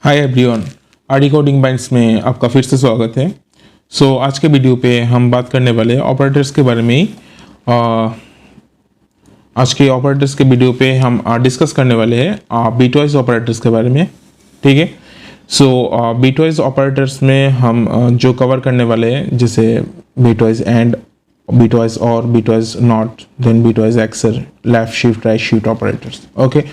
Hi everyone, RD coding binds में आपका फिर से स्वागत है। आज के वीडियो पे हम बात करने वाले ऑपरेटर्स के बारे में ही। आज के ऑपरेटर्स के वीडियो पे हम डिस्कस करने वाले हैं बीटवाइज ऑपरेटर्स के बारे में। ठीक है, बीटवाइज ऑपरेटर्स में हम जो कवर करने वाले हैं जैसे बीटवाइज and, bitwise or, bitwise not, then bitwise xor, left shift right shift operators. Okay,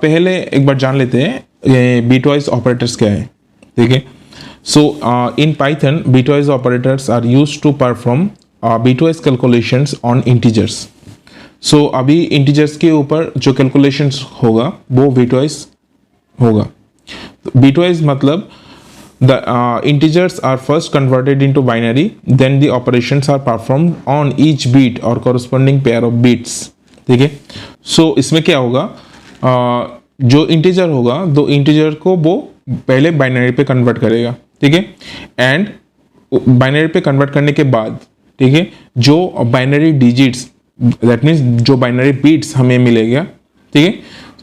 पहले एक बार जान लेते हैं ये बीटवाइज ऑपरेटर्स क्या है। ठीक है, in Python bitwise operators are used to perform bitwise calculations on integers. अभी इंटीजर्स के ऊपर जो कैलकुलेशंस होगा वो बीटवाइज होगा। बीटवाइज मतलब the integers are first converted into binary, then the operations are performed on each bit or corresponding pair of bits। ठीक है, इसमें क्या होगा, जो इंटीजर होगा दो इंटीजर को वो पहले बाइनरी पे कन्वर्ट करेगा। ठीक है, एंड बाइनरी पे कन्वर्ट करने के बाद, ठीक है, जो बाइनरी डिजिट्स, दैट मीन्स जो बाइनरी बिट्स हमें मिलेगा, ठीक है,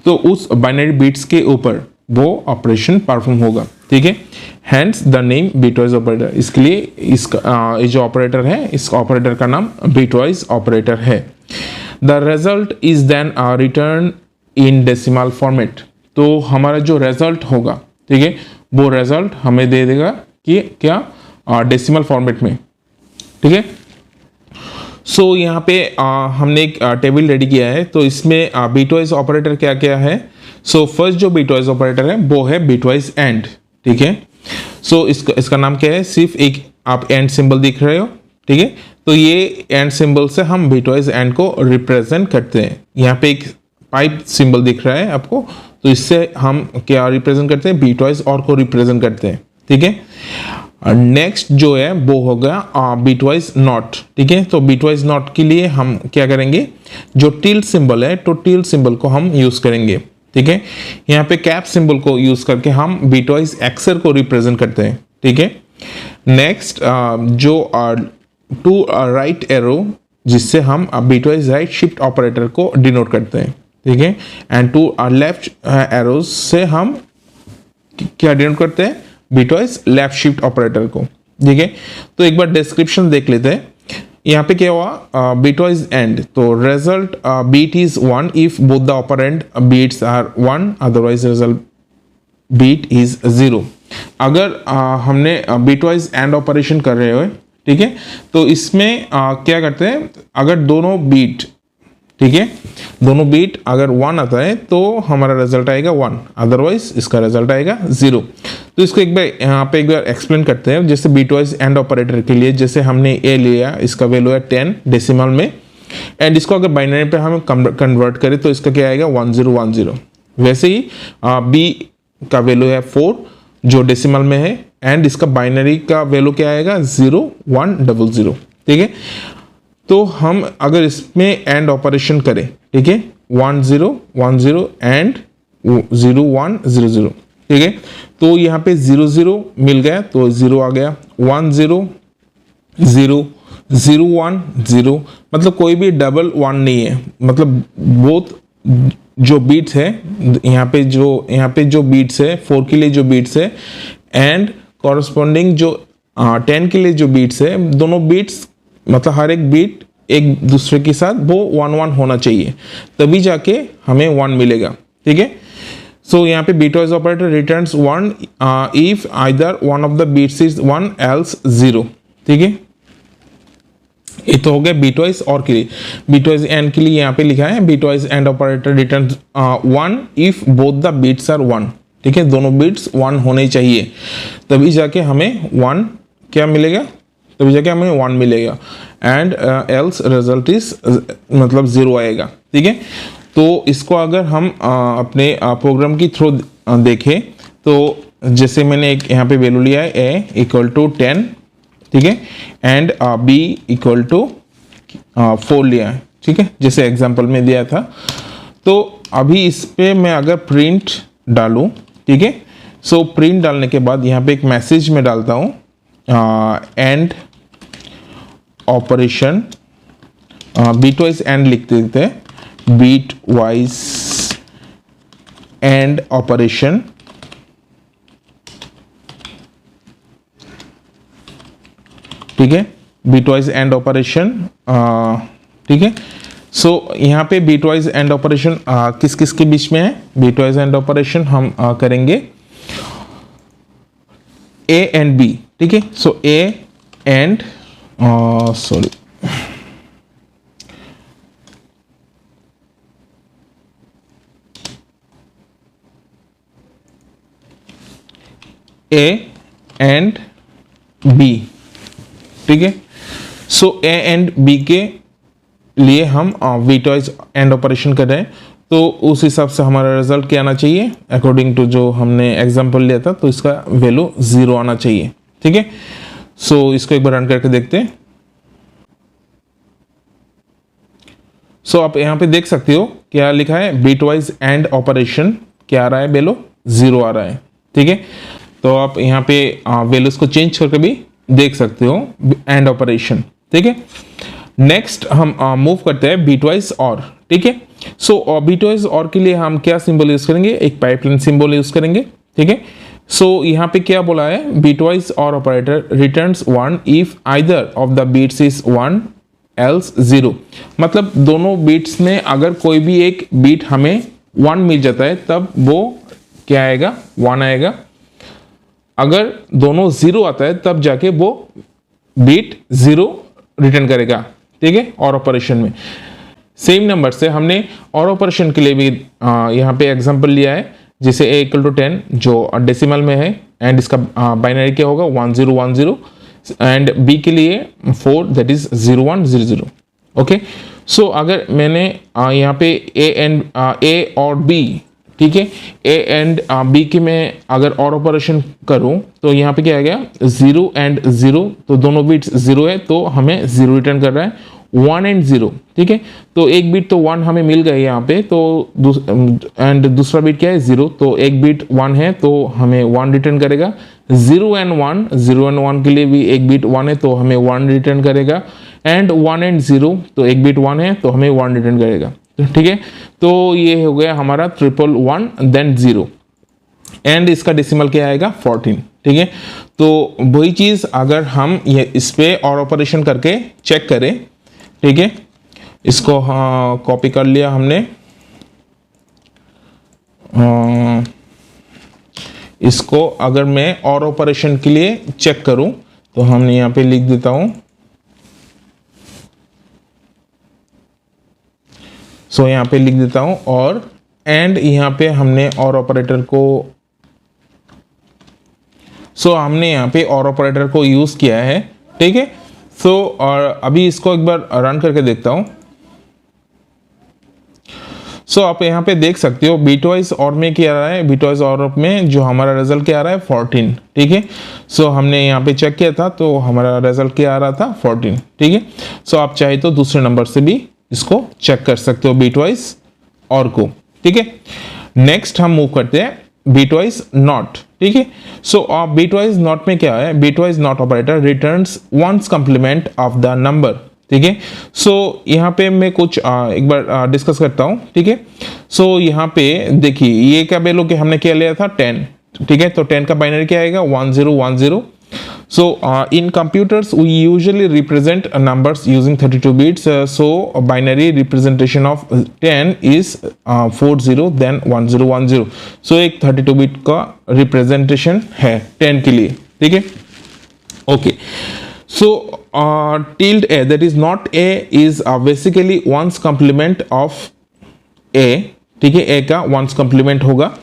तो उस बाइनरी बिट्स के ऊपर वो ऑपरेशन परफॉर्म होगा। ठीक है, हैंस द नेम बीटवाइज ऑपरेटर। इसके लिए इसका जो ऑपरेटर है, इस ऑपरेटर का नाम बीटवाइज ऑपरेटर है। The result is then return in decimal format. तो हमारा जो रिजल्ट होगा, ठीक है, वो रिजल्ट हमें दे देगा कि क्या डेसिमल फॉर्मेट में। ठीक है, यहाँ पे हमने एक टेबल रेडी किया है। तो इसमें बीटवाइज ऑपरेटर क्या क्या है। फर्स्ट जो बीटवाइज ऑपरेटर है वो है बीटवाइज एंड। ठीक है, इसका नाम क्या है, सिर्फ एक आप एंड सिंबल दिख रहे हो। ठीक है, तो ये एंड सिंबल से हम बीटवाइज एंड को रिप्रेजेंट करते हैं। यहाँ पे एक पाइप सिंबल दिख रहा है आपको, तो इससे हम क्या रिप्रेजेंट करते हैं, बीटवाइज और को रिप्रेजेंट करते हैं। ठीक है, नेक्स्ट जो है वो होगा बीटवाइज नॉट। ठीक है, तो बीटवाइज नॉट के लिए हम क्या करेंगे, जो टिल्ड सिंबल है तो टिल्ड सिंबल को हम यूज करेंगे। ठीक है, यहाँ पे कैप सिंबल को यूज करके हम बीटवाइज एक्सर को रिप्रेजेंट करते हैं। ठीक है, नेक्स्ट जो टू राइट एरो, जिससे हम बीटवाइज राइट शिफ्ट ऑपरेटर को डिनोट करते हैं। ठीक है, एंड टू लेफ्ट एरोज से हम क्या डिनोट करते हैं, बीटवाइज लेफ्ट शिफ्ट ऑपरेटर को। ठीक है, तो एक बार डिस्क्रिप्शन देख लेते हैं। यहाँ पे क्या हुआ, बीटवाइज एंड, तो result bit is 1 if both the operand bits are 1, otherwise result bit is 0। अगर हमने बीटवाइज एंड ऑपरेशन कर रहे हो, ठीक है, तो इसमें क्या करते हैं, अगर दोनों बीट, ठीक है, दोनों बीट अगर 1 आता है तो हमारा रिजल्ट आएगा 1, अदरवाइज इसका रिजल्ट आएगा 0। तो इसको एक बार यहाँ पे एक बार एक्सप्लेन करते हैं। जैसे बीटवाइज एंड ऑपरेटर के लिए, जैसे हमने ए लिया, इसका वैल्यू है 10 डेसिमल में, एंड इसको अगर बाइनरी पे हम कन्वर्ट करें तो इसका क्या आएगा, 1010। वैसे ही बी का वैल्यू है 4 जो डेसिमल में है, एंड इसका बाइनरी का वैल्यू क्या आएगा, 0100। ठीक है, तो हम अगर इसमें एंड ऑपरेशन करें, ठीक है, 1010 एंड 0100। ठीक है, तो यहाँ पे 00 मिल गया तो 0 आ गया, 10 0 01 मतलब कोई भी डबल 1 नहीं है, मतलब बोथ जो बीट्स है, यहाँ पे जो बीट्स है 4 के लिए जो बीट्स है, एंड कॉरस्पॉन्डिंग जो 10 के लिए जो बीट्स है, दोनों बीट्स मतलब हर एक बीट एक दूसरे के साथ वो 1 होना चाहिए, तभी जाके हमें 1 मिलेगा। ठीक है, यहाँ पे bitwise operator returns 1 if either one of the bits is 1 else 0। ठीक है, ये तो हो गया बीटवाइज और के लिए। बीटवाइज एंड के लिए यहाँ पे लिखा है bitwise and operator returns 1 if both the bits are 1। ठीक है, दोनों बीट्स 1 होने चाहिए, तभी जाके हमें 1 क्या मिलेगा, तभी जाके हमें 1 मिलेगा, एंड एल्स रिजल्ट इज मतलब 0 आएगा। ठीक है, तो इसको अगर हम अपने प्रोग्राम की थ्रू देखें, तो जैसे मैंने एक यहाँ पे वैल्यू लिया है a इक्वल टू 10, ठीक है, एंड b इक्वल टू 4 लिया है। ठीक है, जैसे एग्जांपल में दिया था। तो अभी इस पे मैं अगर प्रिंट डालूं, ठीक है, प्रिंट डालने के बाद यहाँ पे एक मैसेज में डालता हूँ, एंड ऑपरेशन, बीटवाइज एंड लिख देते हैं, बीटवाइज एंड ऑपरेशन, ठीक है, बीटवाइज एंड ऑपरेशन, ठीक है। सो यहाँ पे बीटवाइज एंड ऑपरेशन किस किस के बीच में है? बीटवाइज एंड ऑपरेशन हम करेंगे ए एंड बी, ठीक है। So A and sorry A and B, ठीक है। सो ए एंड बी के लिए हम बीटवाइज एंड ऑपरेशन कर रहे हैं, तो उस हिसाब से हमारा रिजल्ट क्या आना चाहिए अकॉर्डिंग टू जो हमने एग्जांपल लिया था, तो इसका वैल्यू 0 आना चाहिए, ठीक है। सो इसको एक बार रन करके देखते हैं। सो आप यहाँ पे देख सकते हो क्या लिखा है, बीटवाइज एंड ऑपरेशन क्या आ रहा है, वैल्यू 0 आ रहा है, ठीक है। तो आप यहाँ पे वैल्यूज को चेंज करके भी देख सकते हो एंड ऑपरेशन, ठीक है। नेक्स्ट हम मूव करते हैं बीटवाइज और, ठीक है। सो बीटवाइज और के लिए हम क्या सिंबल यूज करेंगे, एक पाइपलाइन सिंबल यूज करेंगे, ठीक है। सो यहाँ पे क्या बोला है, bitwise or operator returns 1 if either of the bits is 1 else 0। मतलब दोनों बीट्स में अगर कोई भी एक बीट हमें 1 मिल जाता है तब वो क्या आएगा, 1 आएगा। अगर दोनों 0 आता है तब जाके वो बीट 0 रिटर्न करेगा, ठीक है। और ऑपरेशन में सेम नंबर से हमने और ऑपरेशन के लिए भी यहाँ पे एग्जांपल लिया है, जिसे a इक्वल टू 10 जो डेसिमल में है एंड इसका बाइनरी क्या होगा 1010 एंड b के लिए 4 दैट इज 0100, ओके। सो अगर मैंने यहाँ पे a और b, ठीक है, a एंड b के मैं अगर और ऑपरेशन करूं तो यहाँ पे क्या आ गया 0 एंड 0, तो दोनों बिट्स 0 है तो हमें 0 रिटर्न कर रहा है, 1 एंड 0, ठीक है। तो एक बिट तो 1 हमें मिल गया यहाँ पे, तो एंड दूसरा बिट क्या है 0, तो एक बिट 1 है तो हमें 1 रिटर्न करेगा। 0 एंड 1 के लिए भी एक बिट 1 है तो हमें 1 रिटर्न करेगा, एंड 1 एंड 0 तो एक बिट 1 है तो हमें 1 रिटर्न करेगा, ठीक है। तो ये हो गया हमारा 111 देन 0 एंड इसका डेसिमल क्या आएगा 14, ठीक है। तो वही चीज अगर हम ये इस पे और ऑपरेशन करके चेक करें, ठीक है, इसको कॉपी कर लिया हमने, इसको अगर मैं और ऑपरेशन के लिए चेक करूं तो हमने यहाँ पे लिख देता हूं। सो यहाँ पे लिख देता हूं और एंड यहाँ पे हमने और ऑपरेटर को हमने यहाँ पे और ऑपरेटर को यूज किया है, ठीक है। और अभी इसको एक बार रन करके देखता हूं। आप यहाँ पे देख सकते हो बीटवाइज और में क्या आ रहा है, बीटवाइज और में जो हमारा रिजल्ट क्या आ रहा है 14, ठीक है। हमने यहाँ पे चेक किया था तो हमारा रिजल्ट क्या आ रहा था 14, ठीक है। आप चाहे तो दूसरे नंबर से भी इसको चेक कर सकते हो बीटवाइज और को, ठीक है। नेक्स्ट हम मूव करते हैं बीटवाइज नॉट, ठीक है। बीटवाइज नॉट में क्या है, bitwise not operator returns one's complement of the number, ठीक है। यहाँ पे मैं कुछ एक बार डिस्कस करता हूँ, ठीक है। यहाँ पे देखिए ये क्या वैल्यू के हमने क्या लिया था 10, ठीक है। तो 10 का बाइनरी क्या आएगा 1010। In computers we usually represent numbers using 32 bits, so a binary representation of 10 is 40 then 1010। एक 32 बिट का रिप्रेजेंटेशन है 10 के लिए, ठीक है, okay. Tilde a that is not a is basically one's complement of a, ठीक है। a का one's complement होगा,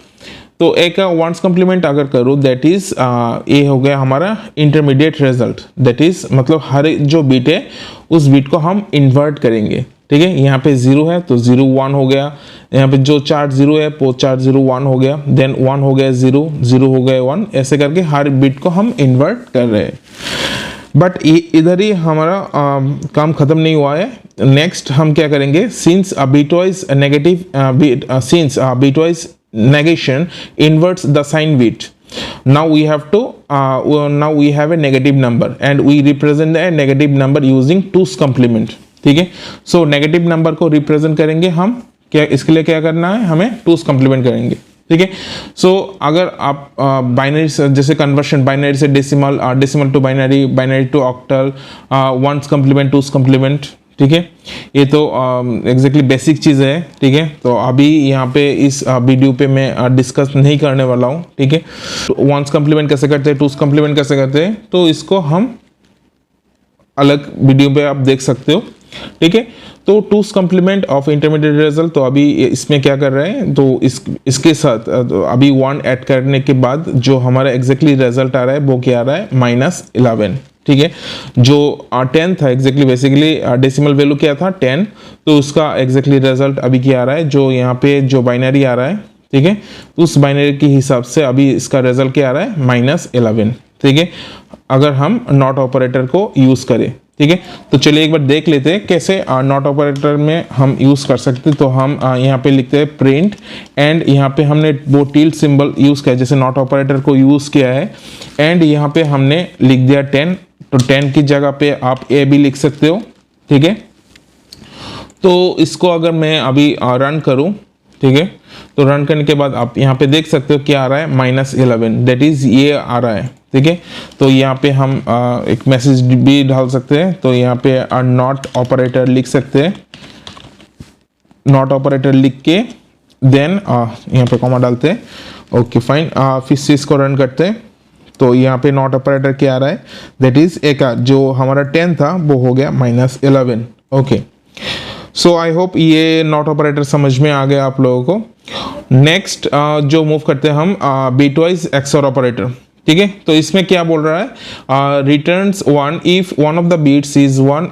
तो ए का वंस कम्प्लीमेंट अगर करो दैट इज ए हो गया हमारा इंटरमीडिएट रिजल्ट, दैट इज मतलब हर जो बीट है उस बीट को हम इन्वर्ट करेंगे, ठीक है। यहाँ पे 0 है तो 0 1 हो गया, यहाँ पे जो 4 0 है वो 4 0 1 हो गया, देन 1 हो गया 0 0 हो गया 1, ऐसे करके हर बीट को हम इन्वर्ट कर रहे हैं। बट इधर ही हमारा काम खत्म नहीं हुआ है। नेक्स्ट हम क्या करेंगे, since bitwise negative since bitwise negation inverts the sign bit, now we have a negative number and we represent a negative number using 2's complement, ठीक है। नेगेटिव नंबर को रिप्रेजेंट करेंगे हम, क्या इसके लिए क्या करना है, हमें 2's complement करेंगे, ठीक है। सो अगर आप बाइनरी से जैसे कन्वर्शन, बाइनरी से decimal, decimal to binary, binary to octal, one's complement, two's complement, ठीक है, ये तो एग्जैक्टली बेसिक चीज़ है। ठीक है, तो अभी यहाँ पे इस वीडियो पे मैं डिस्कस नहीं करने वाला हूँ। ठीक है, वंस कम्प्लीमेंट कैसे करते हैं, टूस कम्प्लीमेंट कैसे करते हैं, तो इसको हम अलग वीडियो पे आप देख सकते हो। ठीक है, तो टूस कम्प्लीमेंट ऑफ इंटरमीडिएट रिजल्ट, तो अभी इसमें क्या कर रहे हैं, तो इसके साथ तो अभी 1 ऐड करने के बाद जो हमारा एग्जैक्टली रिजल्ट आ रहा है वो क्या आ रहा है, -11। ठीक है, जो 10 था एग्जैक्टली, बेसिकली डेसिमल वैल्यू क्या था 10, तो उसका एग्जैक्टली रिजल्ट अभी क्या आ रहा है, जो यहाँ पे जो बाइनरी आ रहा है, ठीक है, उस बाइनरी के हिसाब से अभी इसका रिजल्ट क्या आ रहा है, -11। ठीक है, अगर हम नॉट ऑपरेटर को यूज करें। ठीक है, तो चलिए एक बार देख लेते हैं कैसे नॉट ऑपरेटर में हम यूज कर सकते हैं। तो हम यहाँ पे लिखते हैं प्रिंट, एंड यहाँ पे हमने वो टिल्ड सिंबल यूज किया जैसे नॉट ऑपरेटर को यूज किया है, एंड यहाँ पे हमने लिख दिया 10, तो 10 की जगह पे आप ए भी लिख सकते हो। ठीक है, तो इसको अगर मैं अभी रन करूं, ठीक है, तो रन करने के बाद आप यहाँ पे देख सकते हो क्या आ रहा है, -11, दैट इज ये आ रहा है। ठीक है, तो यहाँ पे हम एक मैसेज भी डाल सकते हैं, तो यहाँ पे नॉट ऑपरेटर लिख सकते हैं, नॉट ऑपरेटर लिख के देन यहाँ पे कॉमा डालते हैं। ओके फाइन, फिर से इसको रन करते हैं, तो यहाँ पे नॉट ऑपरेटर क्या आ रहा है, दैट इज एक जो हमारा 10 था वो हो गया -11। ओके, सो आई होप ये नॉट ऑपरेटर समझ में आ गया आप लोगों को। नेक्स्ट जो मूव करते हैं हम बिटवाइज एक्सओर ऑपरेटर। ठीक है, तो इसमें क्या बोल रहा है, returns 1 if one of the bits is 1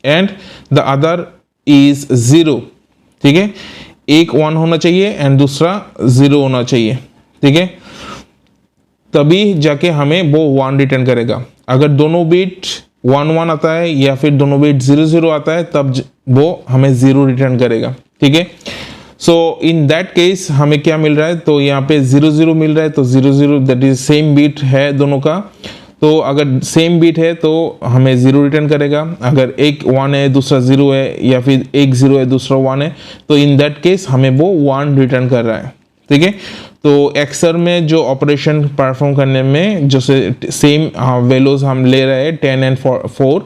and the other is 0। ठीक है, एक 1 होना चाहिए एंड दूसरा 0 होना चाहिए। ठीक है, तभी जाके हमें वो 1 रिटर्न करेगा। अगर दोनों बीट 1-1 आता है या फिर दोनों बीट 0-0 आता है, तब वो हमें 0 रिटर्न करेगा। ठीक है, सो इन दैट केस हमें क्या मिल रहा है, तो यहाँ पे 0-0 मिल रहा है, तो 0-0 दैट इज सेम बीट है दोनों का, तो अगर सेम बीट है तो हमें 0 रिटर्न करेगा। अगर एक 1 है दूसरा 0 है, या फिर एक 0 है दूसरा 1 है, तो इन दैट केस हमें वो 1 रिटर्न कर रहा है। ठीक है, तो एक्सर में जो ऑपरेशन परफॉर्म करने में जो सेम वैल्यूज हम ले रहे हैं 10 and 4,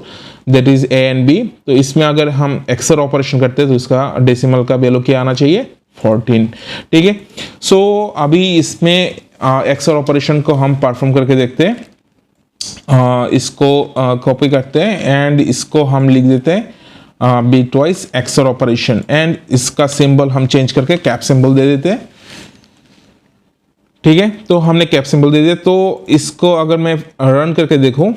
that is A and B, तो इसमें अगर हम एक्सर ऑपरेशन करते हैं तो इसका डेसिमल का वैल्यू क्या आना चाहिए, 14। ठीक है, सो अभी इसमें एक्सर ऑपरेशन को हम परफॉर्म करके देखते हैं। इसको कॉपी करते हैं एंड इसको हम लिख देते हैं बिटवाइज एक्सर ऑपरेशन, एंड इसका सिंबल हम चेंज करके कैप सिंबल दे देते हैं। ठीक है, तो हमने कैप सिंबल दे दिया। तो इसको अगर मैं रन करके देखूं,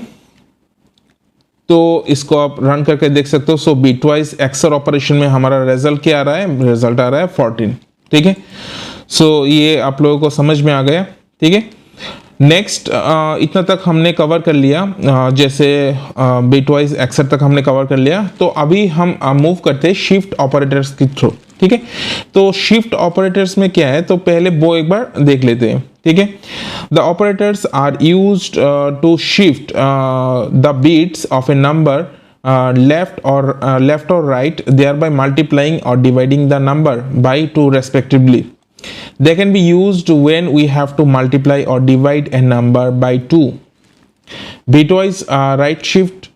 तो इसको आप रन करके देख सकते हो। सो बिटवाइज एक्सर ऑपरेशन में हमारा रिजल्ट क्या आ रहा है, रिजल्ट आ रहा है 14। ठीक है, सो ये आप लोगों को समझ में आ गया। ठीक है, नेक्स्ट इतना तक हमने कवर कर लिया, जैसे बिटवाइज एक्सर तक हमने कवर कर लिया। तो अभी हम मूव करते हैं शिफ्ट ऑपरेटर्स के थ्रू। ठीक है, तो शिफ्ट ऑपरेटर्स में क्या है, तो पहले वो एक बार देख लेते हैं। ठीक है, the operators are used to shift the bits of a number left और right, thereby multiplying or dividing the number by 2 respectively. They can be used when we have to multiply or divide a number by 2. Bitwise right shift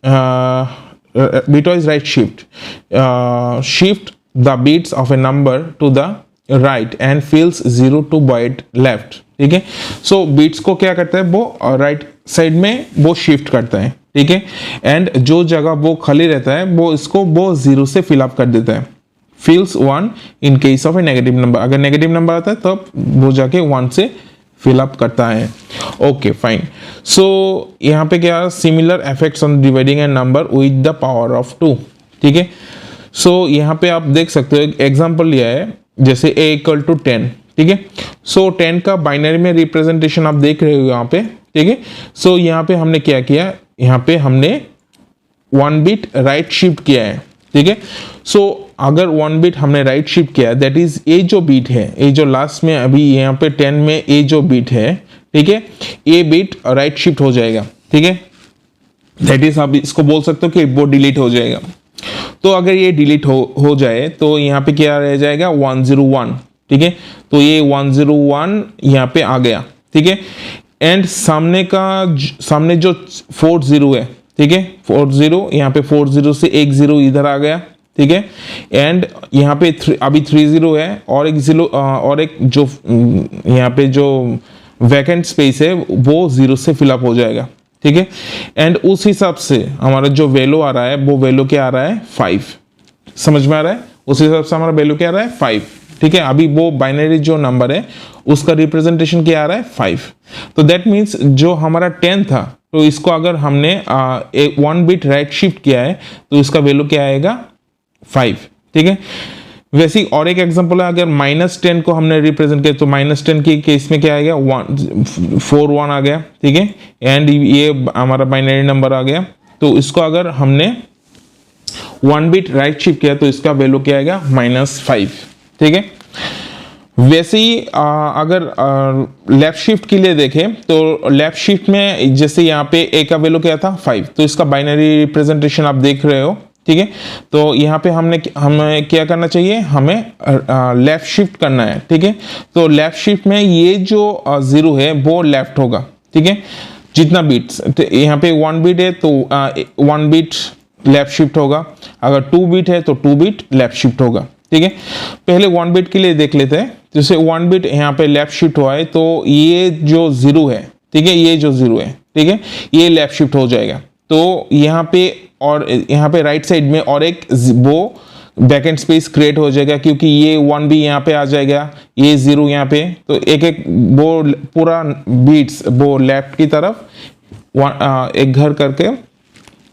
shift the bits of a number to the right and fills 0 to byte left. ठीक है, सो beats को क्या करता है, वो right side में वो shift करता है। ठीक है, एंड जो जगह वो खाली रहता है वो इसको वो 0 से फिल अप कर देता है। फिल्स 1 in case of A negative number, अगर नेगेटिव नंबर आता है तब वो जाके 1 से फिल अप करता है। ओके फाइन, सो यहाँ पे क्या, similar effects on dividing A number with the power of 2। ठीक है, सो यहाँ पे आप देख सकते हो एक एग्जांपल लिया है, जैसे a इक्वल टू 10। ठीक है, सो 10 का बाइनरी में रिप्रेजेंटेशन आप देख रहे हो यहाँ पे। ठीक है, सो यहाँ पे हमने क्या किया, यहाँ पे हमने 1 बिट राइट शिफ्ट किया है। ठीक है, सो अगर 1 बिट हमने राइट शिफ्ट किया, दैट इज ए जो बीट है, ए जो लास्ट में अभी यहाँ पे 10 में ए जो बीट है, ठीक है, ए बीट राइट शिफ्ट हो जाएगा। ठीक है, दैट इज आप इसको बोल सकते हो कि वो डिलीट हो जाएगा। तो अगर ये डिलीट हो जाए तो यहाँ पे क्या रह जाएगा, 101। ठीक है, तो ये 101 यहाँ पे आ गया, ठीक है। एंड सामने जो 40 है, ठीक है, 40 यहाँ पे 40 से एक 0 इधर आ गया, ठीक है। एंड यहाँ पे अभी 30 है और एक 0 और एक जो यहाँ पे जो वैकेंट स्पेस है वो 0 से फिलअप हो जाएगा, ठीक है। एंड उस हिसाब से हमारा जो वैल्यू आ रहा है वो वैल्यू क्या आ रहा है 5, समझ में आ रहा है। उस हिसाब से हमारा वैल्यू क्या आ रहा है 5, ठीक है। अभी वो बाइनरी जो नंबर है उसका रिप्रेजेंटेशन क्या आ रहा है 5। तो दैट मीन्स जो हमारा 10 था, तो इसको अगर हमने 1 बिट राइट शिफ्ट किया है तो इसका वैल्यू क्या आएगा 5, ठीक है। वैसे ही और एक एग्जांपल है, अगर -10 को हमने रिप्रेजेंट किया तो -10 की केस में क्या आएगा 1 आ गया, ठीक है। एंड ये हमारा बाइनरी नंबर आ गया, तो इसको अगर हमने 1 बिट राइट शिफ्ट किया तो इसका वैल्यू क्या आएगा -5, ठीक है। वैसे ही अगर लेफ्ट शिफ्ट के लिए देखें तो लेफ्ट शिफ्ट में जैसे यहाँ पे ए का वैल्यू क्या था 5, तो इसका बाइनरी रिप्रेजेंटेशन आप देख रहे हो, ठीक है। तो यहाँ पे हमें क्या करना चाहिए, हमें लेफ्ट शिफ्ट करना है, ठीक है। तो लेफ्ट शिफ्ट में ये जो 0 है वो लेफ्ट होगा, ठीक है। जितना बिट्स यहाँ पे 1 बिट है तो 1 बिट लेफ्ट शिफ्ट होगा, अगर 2 बिट है तो 2 बिट लेफ्ट शिफ्ट होगा, ठीक है। पहले 1 बिट के लिए देख लेते हैं। जैसे 1 बिट यहाँ पे लेफ्ट शिफ्ट हुआ है तो ये जो 0 है, ठीक है, ये जो 0 है, ठीक है, ये लेफ्ट शिफ्ट हो जाएगा। तो यहाँ पे और यहाँ पे राइट साइड में और एक वो वैकेंट स्पेस क्रिएट हो जाएगा, क्योंकि ये 1 भी यहाँ पे आ जाएगा, ये 0 यहाँ पे, तो एक एक वो पूरा बीट्स वो लेफ्ट की तरफ एक घर करके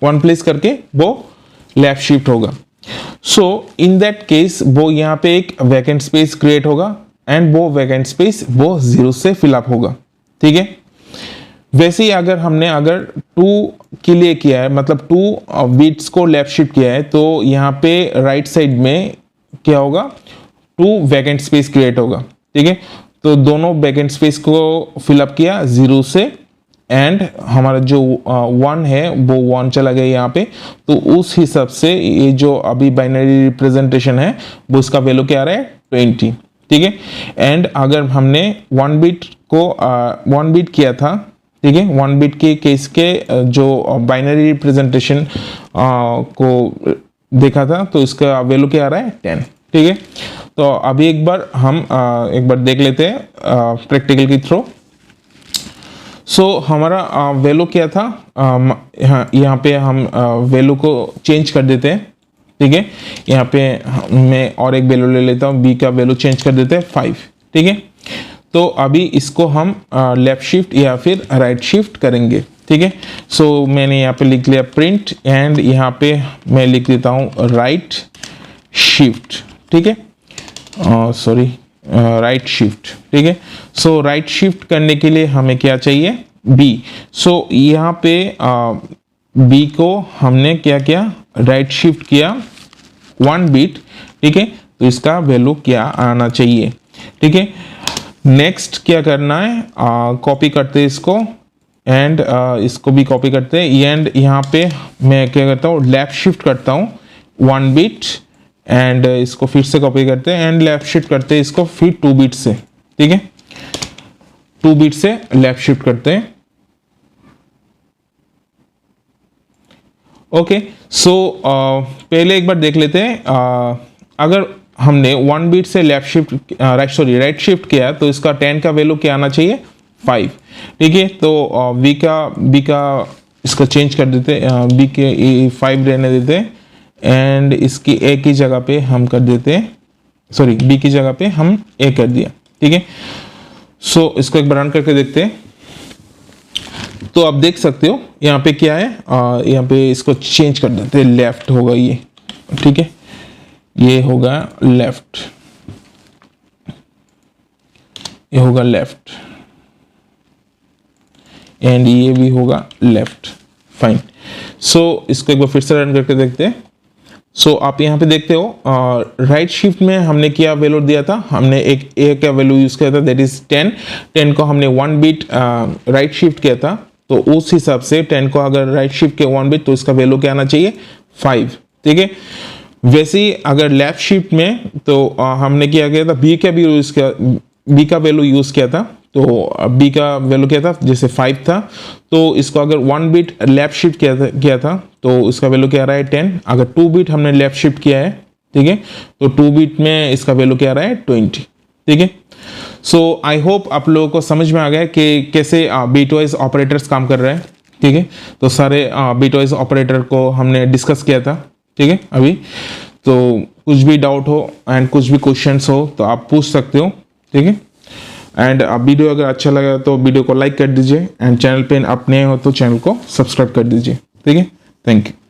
1 प्लेस करके वो लेफ्ट शिफ्ट होगा। सो इन दैट केस वो यहाँ पे एक वैकेंट स्पेस क्रिएट होगा एंड वो वैकेंट स्पेस वो 0 से फिलअप होगा, ठीक है। वैसे ही अगर हमने 2 के लिए किया है, मतलब 2 बिट्स को लेफ्ट शिफ्ट किया है, तो यहाँ पे राइट साइड में क्या होगा 2 वैकेंट स्पेस क्रिएट होगा, ठीक है। तो दोनों वैकेंट स्पेस को फिलअप किया 0 से एंड हमारा जो 1 है वो 1 चला गया यहाँ पे, तो उस हिसाब से ये जो अभी बाइनरी रिप्रेजेंटेशन है वो इसका वैल्यू क्या आ रहा है 20, ठीक है। एंड अगर हमने 1 बिट को 1 बिट किया था, ठीक है, 1 बिट के केस के जो बाइनरी रिप्रेजेंटेशन को देखा था तो इसका वैल्यू क्या आ रहा है 10, ठीक है। तो अभी एक बार देख लेते हैं प्रैक्टिकल के थ्रू। सो हमारा वैल्यू क्या था, यहाँ पे हम वैल्यू को चेंज कर देते हैं, ठीक है। यहाँ पे मैं और एक वैल्यू ले लेता हूँ, बी का वैल्यू चेंज कर देते हैं 5, ठीक है। तो अभी इसको हम लेफ्ट शिफ्ट या फिर राइट शिफ्ट करेंगे, ठीक है। सो मैंने यहाँ पे लिख लिया प्रिंट एंड यहाँ पे मैं लिख देता हूँ राइट शिफ्ट, ठीक है, सॉरी राइट शिफ्ट, ठीक है। सो राइट शिफ्ट करने के लिए हमें क्या चाहिए बी। सो यहाँ पे बी को हमने क्या किया राइट शिफ्ट किया 1 बिट, ठीक है। तो इसका वैल्यू क्या आना चाहिए, ठीक है। नेक्स्ट क्या करना है, कॉपी करते हैं इसको एंड इसको भी कॉपी करते हैं एंड यहाँ पे मैं क्या करता हूँ लेफ्ट शिफ्ट करता हूँ 1 बिट एंड इसको फिर से कॉपी करते हैं एंड लेफ्ट शिफ्ट करते हैं इसको फिर 2 बिट से, ठीक है, 2 बिट से लेफ्ट शिफ्ट करते हैं। ओके, सो पहले एक बार देख लेते हैं, अगर हमने 1 बिट से लेफ्ट शिफ्ट राइट शिफ्ट किया तो इसका 10 का वैल्यू क्या आना चाहिए 5, ठीक है। तो बी का इसका चेंज कर देते, बी के 5 रहने देते एंड इसकी ए की जगह पे हम कर देते हैं, सॉरी बी की जगह पे हम ए कर दिया, ठीक है। सो इसको एक बार रन करके देखते हैं। तो आप देख सकते हो यहाँ पे क्या है, यहाँ पे इसको चेंज कर देते हैं, लेफ्ट होगा ये, ठीक है, ये होगा लेफ्ट, ये होगा लेफ्ट एंड ये भी होगा लेफ्ट, फाइन। सो इसको एक बार फिर से रन करके देखते हैं। सो आप यहाँ पे देखते हो राइट शिफ्ट में हमने क्या वैल्यू दिया था, हमने एक ए का वैल्यू यूज किया था दैट इज 10 को हमने 1 बिट राइट शिफ्ट किया था, तो उस हिसाब से 10 को अगर राइट शिफ्ट किया 1 बिट तो इसका वैल्यू क्या आना चाहिए 5, ठीक है। वैसे ही अगर लेफ्ट शिफ्ट में तो हमने क्या किया था, बी का भी यूज़ किया, बी का वैल्यू यूज़ किया था। तो बी का वैल्यू क्या था, जैसे 5 था, तो इसको अगर 1 बिट लेफ्ट शिफ्ट किया था तो इसका वैल्यू क्या आ रहा है 10। अगर 2 बिट हमने लेफ्ट शिफ्ट किया है, ठीक है, तो 2 बिट में इसका वैल्यू क्या आ रहा है 20, ठीक है। सो आई होप आप लोगों को समझ में आ गया कि कैसे बिटवाइज ऑपरेटर्स काम कर रहे हैं, ठीक है। तो सारे बिटवाइज ऑपरेटर को हमने डिस्कस किया था, ठीक है। अभी तो कुछ भी डाउट हो एंड कुछ भी क्वेश्चंस हो तो आप पूछ सकते हो, ठीक है। एंड वीडियो अगर अच्छा लगा तो वीडियो को लाइक कर दीजिए एंड चैनल पे आप नए हो तो चैनल को सब्सक्राइब कर दीजिए, ठीक है। Thank you.